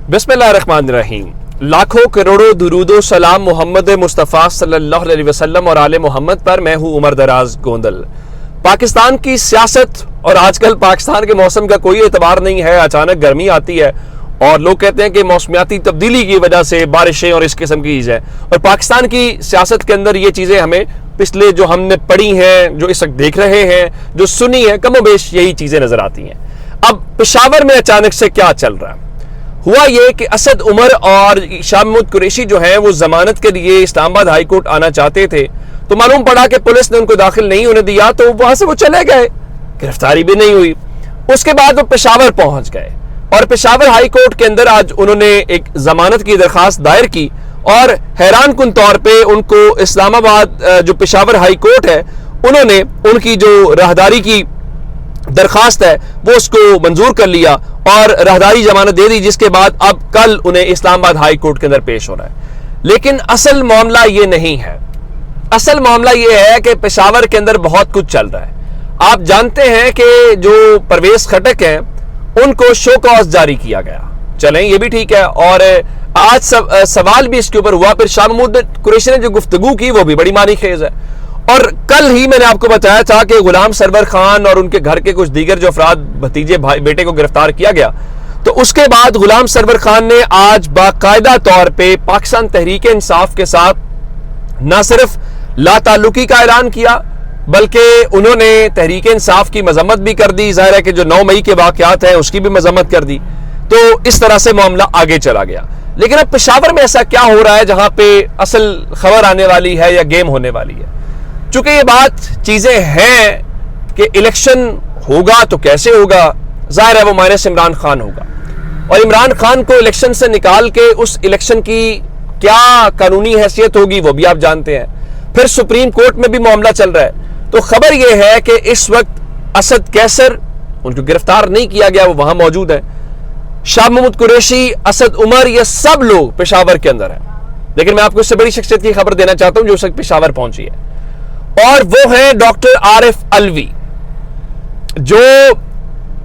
बिस्मिल्लाहिर्रहमानिर्रहीम। लाखों करोड़ों दुरूदो सलाम मोहम्मद मुस्तफ़ा सल्लल्लाहु अलैहि वसल्लम और आले मोहम्मद पर। मैं हूँ उमर दराज गोंदल। पाकिस्तान की सियासत और आजकल पाकिस्तान के मौसम का कोई एतबार नहीं है। अचानक गर्मी आती है और लोग कहते हैं कि मौसमियाती तब्दीली की वजह से बारिशें और इस किस्म की चीज़ है। और पाकिस्तान की सियासत के अंदर ये चीज़ें हमें पिछले जो हमने पढ़ी हैं, जो इस वक्त देख रहे हैं, जो सुनी है, कमोबेश यही चीज़ें नज़र आती हैं। अब पेशावर में अचानक से क्या चल रहा है? हुआ ये कि असद उमर और शाह महमूद कुरैशी जो हैं वो जमानत के लिए इस्लामाबाद हाई कोर्ट आना चाहते थे, तो मालूम पड़ा कि पुलिस ने उनको दाखिल नहीं होने दिया, तो वहां से वो चले गए, गिरफ्तारी भी नहीं हुई। उसके बाद वो पेशावर पहुंच गए और पेशावर हाई कोर्ट के अंदर आज उन्होंने एक जमानत की दरखास्त दायर की और हैरान कुन तौर पे उनको इस्लामाबाद जो पेशावर हाई कोर्ट है उन्होंने उनकी जो राहदारी की दरखास्त है वो उसको मंजूर कर लिया और राहदारी जमानत दे दी, जिसके बाद अब कल उन्हें इस्लामाबाद हाई कोर्ट के अंदर पेश होना है। लेकिन असल मामला ये नहीं है। असल मामला ये है कि पेशावर के अंदर बहुत कुछ चल रहा है। आप जानते हैं कि जो परवेज खटक हैं उनको शो कॉज जारी किया गया, चलें ये भी ठीक है, और आज सवाल भी इसके ऊपर हुआ। फिर शाह महमूद कुरैशी ने जो गुफ्तगू की वो भी बड़ी मानी खेज है। और कल ही मैंने आपको बताया था कि गुलाम सरवर खान और उनके घर के कुछ दीगर जो अफराद भतीजे भाई बेटे को गिरफ्तार किया गया, तो उसके बाद गुलाम सरवर खान ने आज बाकायदा तौर पे पाकिस्तान तहरीक इंसाफ के साथ न सिर्फ लाताल्लुकी का ऐलान किया बल्कि उन्होंने तहरीक इंसाफ की मजम्मत भी कर दी। जाहिर है कि जो 9 मई के वाकयात हैं उसकी भी मजम्मत कर दी। तो इस तरह से मामला आगे चला गया। लेकिन अब पेशावर में ऐसा क्या हो रहा है जहां पे असल खबर आने वाली है या गेम होने वाली है? चूंकि ये बात चीजें हैं कि इलेक्शन होगा तो कैसे होगा, जाहिर है वो माइनस इमरान खान होगा, और इमरान खान को इलेक्शन से निकाल के उस इलेक्शन की क्या कानूनी हैसियत होगी वो भी आप जानते हैं। फिर सुप्रीम कोर्ट में भी मामला चल रहा है। तो खबर यह है कि इस वक्त असद कैसर, उनको गिरफ्तार नहीं किया गया, वो वहां मौजूद है। शाह महमूद कुरैशी, असद उमर, ये सब लोग पेशावर के अंदर है। लेकिन मैं आपको इससे बड़ी शख्सियत की खबर देना चाहता हूं जो उस वक्त पेशावर पहुंची है, और वो है डॉक्टर आरिफ अलवी, जो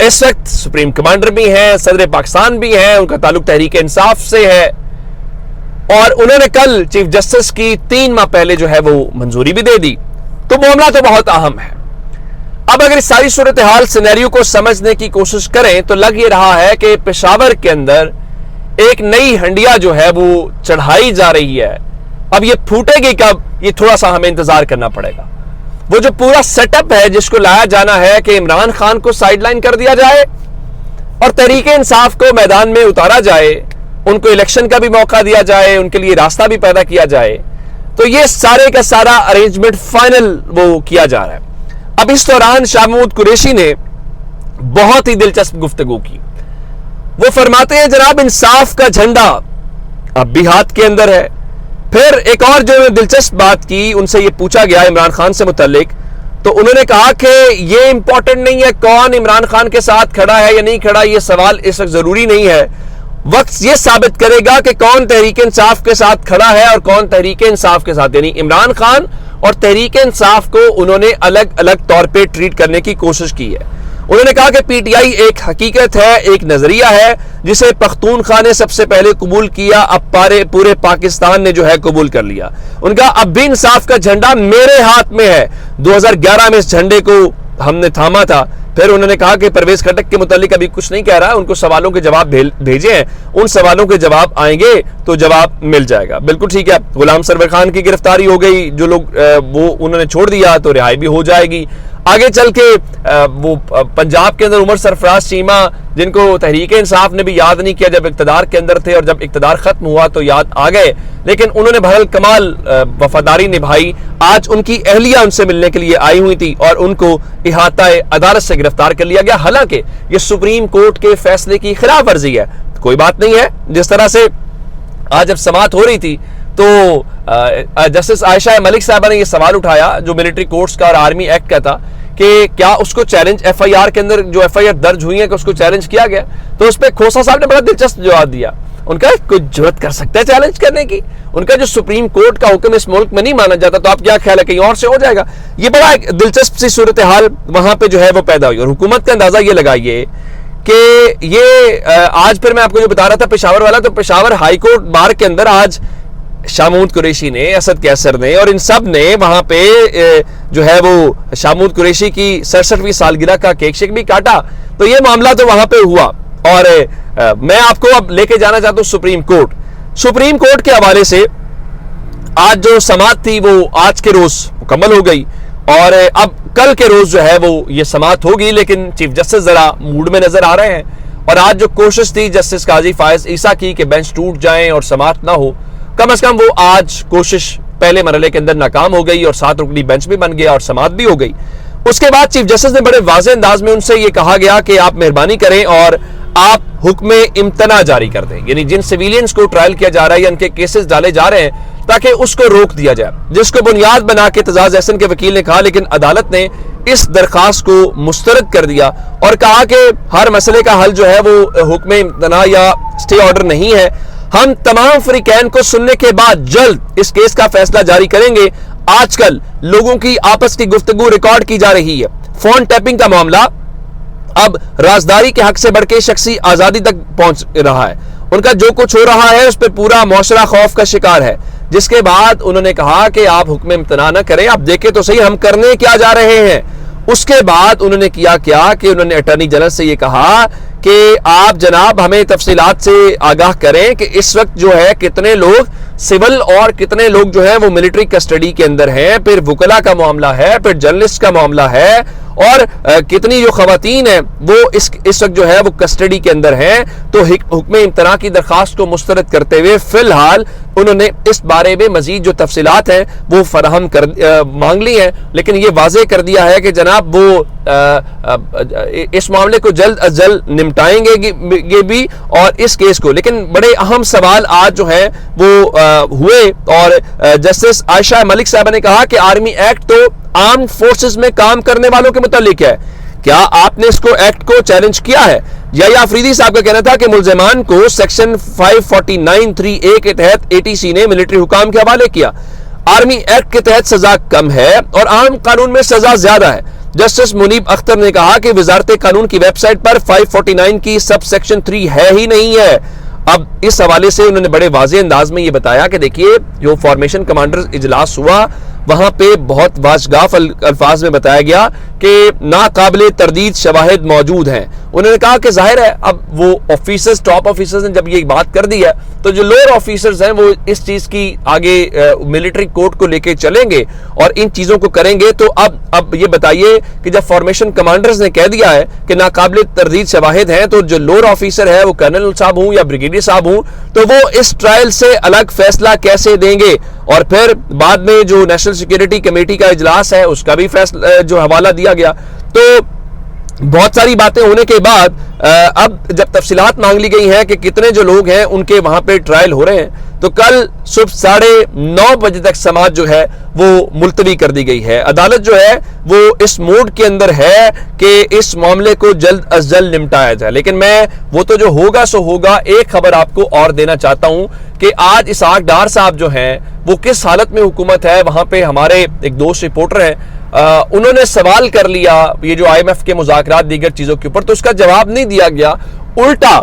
इस वक्त सुप्रीम कमांडर भी हैं, सदर पाकिस्तान भी हैं, उनका ताल्लुक तहरीक इंसाफ से है, और उन्होंने कल चीफ जस्टिस की 3 माह पहले जो है वो मंजूरी भी दे दी। तो मामला तो बहुत अहम है। अब अगर इस सारी सूरत हाल सिनेरियो को समझने की कोशिश करें तो लग ये रहा है कि पेशावर के अंदर एक नई हंडिया जो है वो चढ़ाई जा रही है। अब ये फूटेगी कब, ये थोड़ा सा हमें इंतजार करना पड़ेगा। वो जो पूरा सेटअप है जिसको लाया जाना है कि इमरान खान को साइडलाइन कर दिया जाए और तहरीक इंसाफ को मैदान में उतारा जाए, उनको इलेक्शन का भी मौका दिया जाए, उनके लिए रास्ता भी पैदा किया जाए, तो ये सारे का सारा अरेंजमेंट फाइनल वो किया जा रहा है। अब इस दौरान शाह महमूद कुरैशी ने बहुत ही दिलचस्प गुफ्तगू की। वो फरमाते हैं जनाब इंसाफ का झंडा अब भी हाथ के अंदर है। फिर एक और जो दिलचस्प बात की, उनसे ये पूछा गया इमरान खान से मुतल्लिक, तो उन्होंने कहा कि ये इंपॉर्टेंट नहीं है कौन इमरान खान के साथ खड़ा है या नहीं खड़ा, ये सवाल इस वक्त जरूरी नहीं है। वक्त ये साबित करेगा कि कौन तहरीक इंसाफ के साथ खड़ा है और कौन तहरीक इंसाफ के साथ, यानी इमरान खान और तहरीक इंसाफ को उन्होंने अलग अलग तौर पे ट्रीट करने की कोशिश की है। उन्होंने कहा कि पीटीआई एक हकीकत है, एक नजरिया है जिसे पख्तूनख्वा ने सबसे पहले कबूल किया, अब पूरे पाकिस्तान ने जो है कबूल कर लिया। उनका अब भी इंसाफ का झंडा मेरे हाथ में है। 2011 में इस झंडे को हमने थामा था। फिर उन्होंने कहा कि परवेज खटक के मुतालिक अभी कुछ नहीं कह रहा है, उनको सवालों के जवाब भेजे हैं, उन सवालों के जवाब आएंगे तो जवाब मिल जाएगा। बिल्कुल ठीक है, गुलाम सरवर खान की गिरफ्तारी हो गई, जो लोग वो उन्होंने छोड़ दिया तो रिहाई भी हो जाएगी। आगे चल के वो पंजाब के अंदर उमर सरफराज चीमा, जिनको तहरीक इंसाफ ने भी याद नहीं किया जब इक्तदार के अंदर थे, और जब इक्तदार खत्म हुआ तो याद आ गए, लेकिन उन्होंने बहरहाल कमाल वफादारी निभाई। आज उनकी अहलिया उनसे मिलने के लिए आई हुई थी और उनको इहाता अदालत से गिरफ्तार कर लिया गया। हालांकि ये सुप्रीम कोर्ट के फैसले की खिलाफ वर्जी है, कोई बात नहीं है। जिस तरह से आज जब समाअत हो रही थी तो जस्टिस आयशा मलिक साहबा ने यह सवाल उठाया जो मिलिट्री कोर्ट्स का और आर्मी एक्ट का था कि क्या उसको चैलेंज एफआईआर के अंदर जो एफआईआर दर्ज हुई है कि उसको चैलेंज किया गया, तो उस पर खोसा साहब ने बड़ा दिलचस्प जवाब दिया। उनका कोई जरूरत कर सकता है चैलेंज करने की? उनका जो सुप्रीम कोर्ट का हुक्म इस मुल्क में नहीं माना जाता, तो आप क्या ख्याल है कहीं और से हो जाएगा? ये बड़ा एक दिलचस्प सी सूरत हाल वहां पे जो है वो पैदा हुई। और हुकूमत का अंदाजा ये लगाइए کہ یہ آج پھر میں آپ کو جو بتا رہا تھا پشاور والا، تو پشاور ہائی کورٹ بار کے اندر آج شامود قریشی نے، اسد کیسر نے اور ان سب نے وہاں پہ جو ہے وہ شامود قریشی کی 67ویں سالگرہ کا کیک شیک بھی کاٹا. تو یہ معاملہ تو وہاں پہ ہوا. اور میں آپ کو اب لے کے جانا چاہتا ہوں سپریم کورٹ کے حوالے سے. آج جو سماعت تھی وہ آج کے روز مکمل ہو گئی اور اب کل کے روز جو ہے وہ یہ سماعت ہوگی، لیکن چیف جسٹس ذرا موڈ میں نظر آ رہے ہیں. اور آج جو کوشش تھی جسٹس قاضی فائز عیسیٰ کی کہ بینچ ٹوٹ جائیں اور سماعت نہ ہو، کم از کم وہ آج کوشش پہلے مرحلے کے اندر ناکام ہو گئی اور 7 رکنی بینچ بھی بن گیا اور سماعت بھی ہو گئی. اس کے بعد چیف جسٹس نے بڑے واضح انداز میں ان سے یہ کہا گیا کہ آپ مہربانی کریں اور آپ حکم امتناع جاری کر دیں، یعنی جن سیویلینز کو ٹرائل کیا جا رہا ہے یا ان کے کیسز ڈالے جا رہے ہیں تاکہ اس کو روک دیا جائے، جس کو بنیاد بنا کے اعتزاز احسن کے وکیل نے کہا. لیکن عدالت نے اس درخواست کو مسترد کر دیا اور کہا کہ ہر مسئلے کا حل جو ہے وہ حکم امتناع یا سٹے آرڈر نہیں ہے. ہم تمام فریقین کو سننے کے بعد جلد اس کیس کا فیصلہ جاری کریں گے. آج کل لوگوں کی آپس کی گفتگو ریکارڈ کی جا رہی ہے. فون ٹیپنگ کا معاملہ اب رازداری کے حق سے بڑھ کے شخصی آزادی تک پہنچ رہا ہے. ان کا جو کچھ ہو رہا ہے اس پہ پورا معاشرہ خوف کا شکار ہے. جس کے بعد انہوں نے کہا کہ آپ حکم امتناع نہ کریں، آپ دیکھیں تو صحیح ہم کرنے کیا جا رہے ہیں. اس کے بعد انہوں نے کیا کہ انہوں نے اٹارنی جنرل سے یہ کہا کہ آپ جناب ہمیں تفصیلات سے آگاہ کریں کہ اس وقت جو ہے کتنے لوگ سول اور کتنے لوگ جو ہیں وہ ملٹری کسٹڈی کے اندر ہیں، پھر وکلا کا معاملہ ہے، پھر جرنلسٹ کا معاملہ ہے اور کتنی جو خواتین ہیں وہ اس وقت جو ہے وہ کسٹڈی کے اندر ہیں. تو حکم امتناع کی درخواست کو مسترد کرتے ہوئے فی الحال انہوں نے اس بارے میں مزید جو تفصیلات ہیں وہ فراہم مانگ لی ہیں، لیکن یہ واضح کر دیا ہے کہ جناب وہ اس معاملے کو جلد از جلد نمٹائیں گے بھی اور اس کیس کو. لیکن بڑے اہم سوال آج جو ہیں وہ ہوئے اور جسٹس عائشہ ملک صاحبہ نے کہا کہ آرمی ایکٹ تو آرمڈ فورسز میں کام کرنے والوں کے متعلق ہے، کیا آپ نے اس کو ایکٹ کو چیلنج کیا ہے؟ یا آفریدی صاحب کا کہنا تھا کہ ملزمان کو سیکشن 549(3)(a) کے تحت ATC نے ملٹری حکام کے حوالے کیا. آرمی ایکٹ کے تحت سزا کم ہے اور عام قانون میں سزا زیادہ ہے. جسٹس منیب اختر نے کہا کہ وزارت قانون کی ویب سائٹ پر 549 کی سب سیکشن 3 ہے ہی نہیں ہے. اب اس حوالے سے انہوں نے بڑے واضح انداز میں یہ بتایا کہ دیکھیے جو فارمیشن کمانڈرز اجلاس ہوا وہاں پہ بہت واضح الفاظ میں بتایا گیا کہ ناقابل تردید شواہد موجود ہیں. انہوں نے کہا کہ ظاہر ہے اب وہ آفیسرز ٹاپ آفیسرز نے جب یہ بات کر دی ہے تو جو لوئر آفیسرز ہیں وہ اس چیز کی آگے ملٹری کورٹ کو لے کے چلیں گے اور ان چیزوں کو کریں گے. تو اب یہ بتائیے کہ جب فارمیشن کمانڈرز نے کہہ دیا ہے کہ ناقابل تردید شواہد ہیں تو جو لوئر آفیسر ہے وہ کرنل صاحب ہوں یا بریگیڈیئر صاحب ہوں تو وہ اس ٹرائل سے الگ فیصلہ کیسے دیں گے؟ اور پھر بعد میں جو نیشنل سیکیورٹی کمیٹی کا اجلاس ہے اس کا بھی فیصلہ جو حوالہ دیا گیا. تو بہت ساری باتیں ہونے کے بعد اب جب تفصیلات مانگ لی گئی ہیں کہ کتنے جو لوگ ہیں ان کے وہاں پہ ٹرائل ہو رہے ہیں تو کل صبح 9:30 بجے تک سماعت جو ہے وہ ملتوی کر دی گئی ہے. عدالت جو ہے وہ اس موڈ کے اندر ہے کہ اس معاملے کو جلد از جلد نمٹایا جائے. لیکن میں وہ تو جو ہوگا سو ہوگا. ایک خبر آپ کو اور دینا چاہتا ہوں کہ آج اسحاق ڈار صاحب جو ہیں وہ کس حالت میں حکومت ہے. وہاں پہ ہمارے ایک دوست رپورٹر ہیں انہوں نے سوال کر لیا یہ جو IMF کے مذاکرات دیگر چیزوں کے اوپر تو اس کا جواب نہیں دیا گیا. الٹا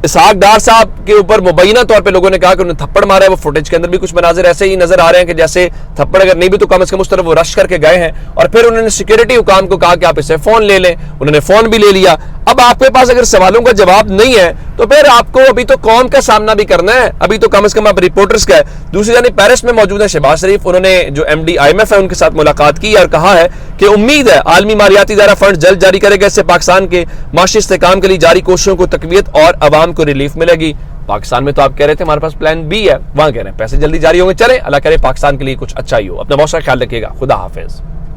اسحاق ڈار صاحب کے اوپر مبینہ طور پہ لوگوں نے کہا کہ انہوں نے تھپڑ مارا ہے. وہ فوٹیج کے اندر بھی کچھ مناظر ایسے ہی نظر آ رہے ہیں کہ جیسے تھپڑ اگر نہیں بھی تو کم از کم اس طرف وہ رش کر کے گئے ہیں. اور پھر انہوں نے سیکیورٹی حکام کو کہا کہ آپ اسے فون لے لیں. انہوں نے فون بھی لے لیا. اب آپ کے پاس اگر سوالوں کا جواب نہیں ہے تو پھر آپ کو ابھی تو قوم کا سامنا بھی کرنا ہے. ابھی تو کم از کم آپ رپورٹرز کا ہے. دوسری جانب پیرس میں موجود ہے شہباز شریف. انہوں نے جو MD IMF ہے ان کے ساتھ ملاقات کی اور کہا ہے کہ امید ہے عالمی مالیاتی ادارہ فنڈ جلد جاری کرے گا. اس سے پاکستان کے معاشی استحکام کے لیے جاری کوششوں کو تقویت اور عوام کو ریلیف ملے گی. پاکستان میں تو آپ کہہ رہے تھے ہمارے پاس پلان B ہے, وہاں کہہ رہے ہیں پیسے جلدی جاری ہوں گے. چلیں اللہ کرے پاکستان کے لیے کچھ اچھا ہی ہو. اپنا بہت سارا خیال رکھیے گا. خدا حافظ.